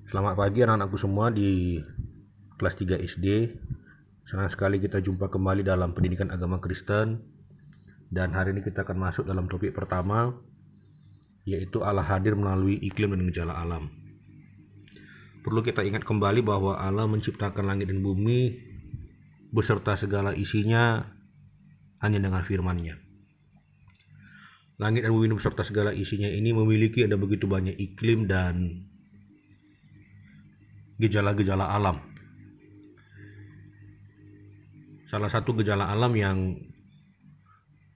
Selamat pagi anak-anakku semua di kelas 3 SD. Senang sekali kita jumpa kembali dalam pendidikan agama Kristen. Dan hari ini kita akan masuk dalam topik pertama, yaitu Allah hadir melalui iklim dan gejala alam. Perlu kita ingat kembali bahwa Allah menciptakan langit dan bumi beserta segala isinya hanya dengan firman-Nya. Langit dan bumi beserta segala isinya ini memiliki ada begitu banyak iklim dan gejala-gejala alam. Salah satu gejala alam yang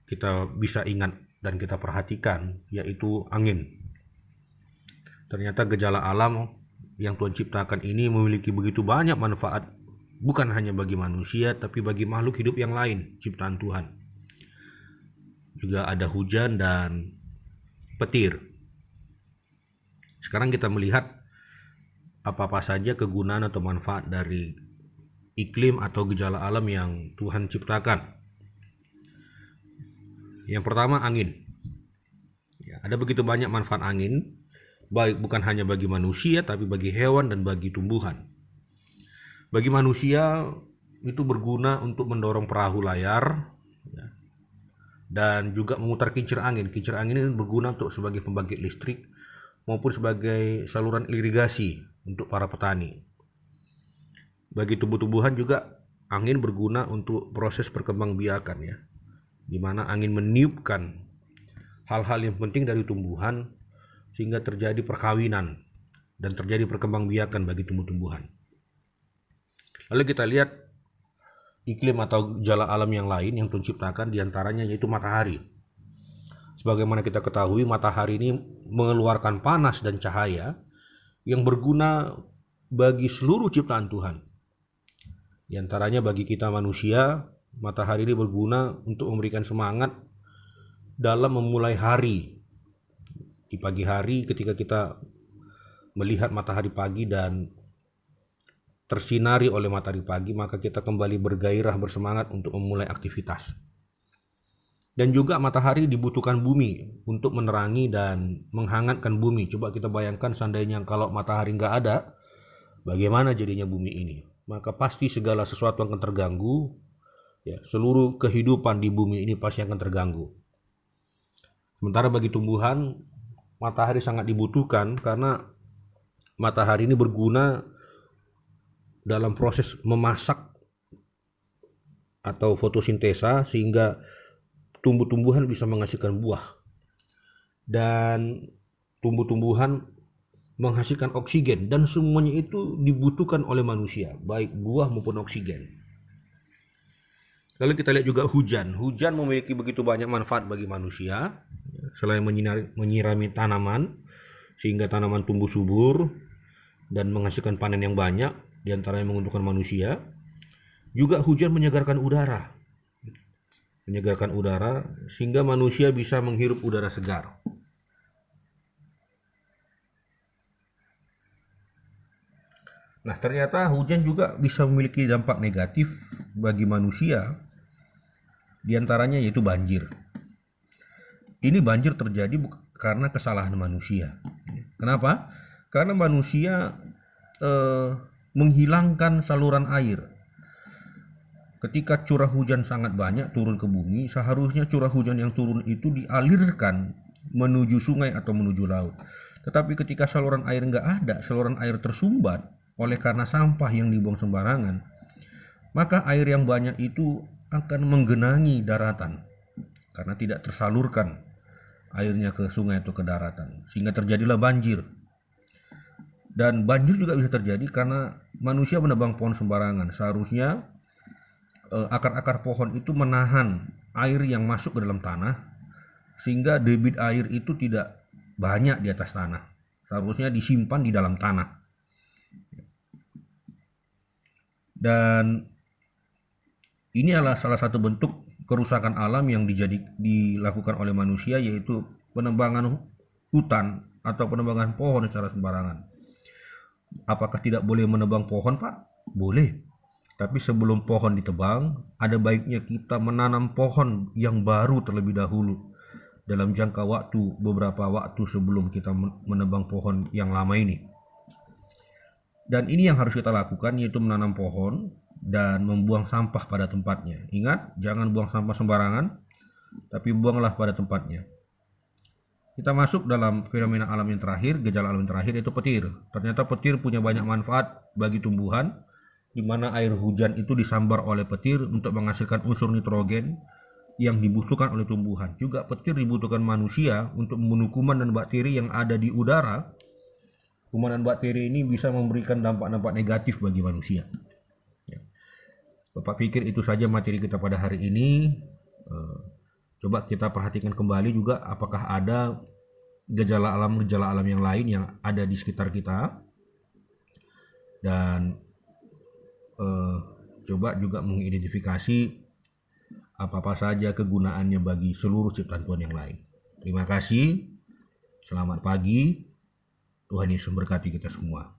kita bisa ingat dan kita perhatikan yaitu angin. Ternyata gejala alam yang Tuhan ciptakan ini memiliki begitu banyak manfaat, bukan hanya bagi manusia tapi bagi makhluk hidup yang lain ciptaan Tuhan. Juga ada hujan dan petir. Sekarang kita melihat apa-apa saja kegunaan atau manfaat dari iklim atau gejala alam yang Tuhan ciptakan. Yang pertama, angin. Ya, ada begitu banyak manfaat angin, baik bukan hanya bagi manusia tapi bagi hewan dan bagi tumbuhan. Bagi manusia itu berguna untuk mendorong perahu layar, ya, dan juga memutar kincir angin. Kincir angin ini berguna untuk sebagai pembangkit listrik maupun sebagai saluran irigasi untuk para petani. Bagi tumbuh-tumbuhan juga angin berguna untuk proses perkembangbiakan, ya, di mana angin meniupkan hal-hal yang penting dari tumbuhan sehingga terjadi perkawinan dan terjadi perkembangbiakan bagi tumbuh-tumbuhan. Lalu kita lihat iklim atau gejala alam yang lain yang Tuhan ciptakan, diantaranya yaitu matahari. Sebagaimana kita ketahui, matahari ini mengeluarkan panas dan cahaya yang berguna bagi seluruh ciptaan Tuhan. Di antaranya bagi kita manusia, matahari ini berguna untuk memberikan semangat dalam memulai hari. Di pagi hari ketika kita melihat matahari pagi dan tersinari oleh matahari pagi, maka kita kembali bergairah, bersemangat untuk memulai aktivitas. Dan juga matahari dibutuhkan bumi untuk menerangi dan menghangatkan bumi. Coba kita bayangkan seandainya kalau matahari nggak ada, bagaimana jadinya bumi ini? Maka pasti segala sesuatu akan terganggu, ya, seluruh kehidupan di bumi ini pasti akan terganggu. Sementara bagi tumbuhan, matahari sangat dibutuhkan karena matahari ini berguna dalam proses memasak atau fotosintesa sehingga tumbuh-tumbuhan bisa menghasilkan buah. Dan tumbuh-tumbuhan menghasilkan oksigen, dan semuanya itu dibutuhkan oleh manusia, baik buah maupun oksigen. Lalu kita lihat juga hujan. Hujan memiliki begitu banyak manfaat bagi manusia. Selain menyirami tanaman sehingga tanaman tumbuh subur dan menghasilkan panen yang banyak, diantaranya menguntungkan manusia, juga hujan menyegarkan udara. Menyegarkan udara sehingga manusia bisa menghirup udara segar. Nah, ternyata hujan juga bisa memiliki dampak negatif bagi manusia, diantaranya yaitu banjir. Ini banjir terjadi karena kesalahan manusia. Kenapa? Karena manusia menghilangkan saluran air. Ketika curah hujan sangat banyak turun ke bumi, seharusnya curah hujan yang turun itu dialirkan menuju sungai atau menuju laut. Tetapi ketika saluran air nggak ada, saluran air tersumbat oleh karena sampah yang dibuang sembarangan, maka air yang banyak itu akan menggenangi daratan karena tidak tersalurkan airnya ke sungai atau ke daratan, sehingga terjadilah banjir. Dan banjir juga bisa terjadi karena manusia menebang pohon sembarangan. Seharusnya akar-akar pohon itu menahan air yang masuk ke dalam tanah sehingga debit air itu tidak banyak di atas tanah. Seharusnya disimpan di dalam tanah. Dan ini adalah salah satu bentuk kerusakan alam yang dilakukan oleh manusia, yaitu penebangan hutan atau penebangan pohon secara sembarangan. Apakah tidak boleh menebang pohon, Pak? Boleh. Tapi sebelum pohon ditebang, ada baiknya kita menanam pohon yang baru terlebih dahulu dalam jangka waktu beberapa waktu sebelum kita menebang pohon yang lama ini. Dan ini yang harus kita lakukan, yaitu menanam pohon dan membuang sampah pada tempatnya. Ingat, jangan buang sampah sembarangan, tapi buanglah pada tempatnya. Kita masuk dalam fenomena alam yang terakhir, gejala alam yang terakhir, yaitu petir. Ternyata petir punya banyak manfaat bagi tumbuhan, di mana air hujan itu disambar oleh petir untuk menghasilkan unsur nitrogen yang dibutuhkan oleh tumbuhan. Juga petir dibutuhkan manusia untuk membunuh kuman dan bakteri yang ada di udara. Kuman dan bakteri ini bisa memberikan dampak-dampak negatif bagi manusia. Bapak pikir itu saja materi kita pada hari ini. Coba kita perhatikan kembali juga apakah ada gejala alam yang lain yang ada di sekitar kita. Dan coba juga mengidentifikasi apa-apa saja kegunaannya bagi seluruh ciptaan Tuhan yang lain. Terima kasih. Selamat pagi. Tuhan Yesus memberkati kita semua.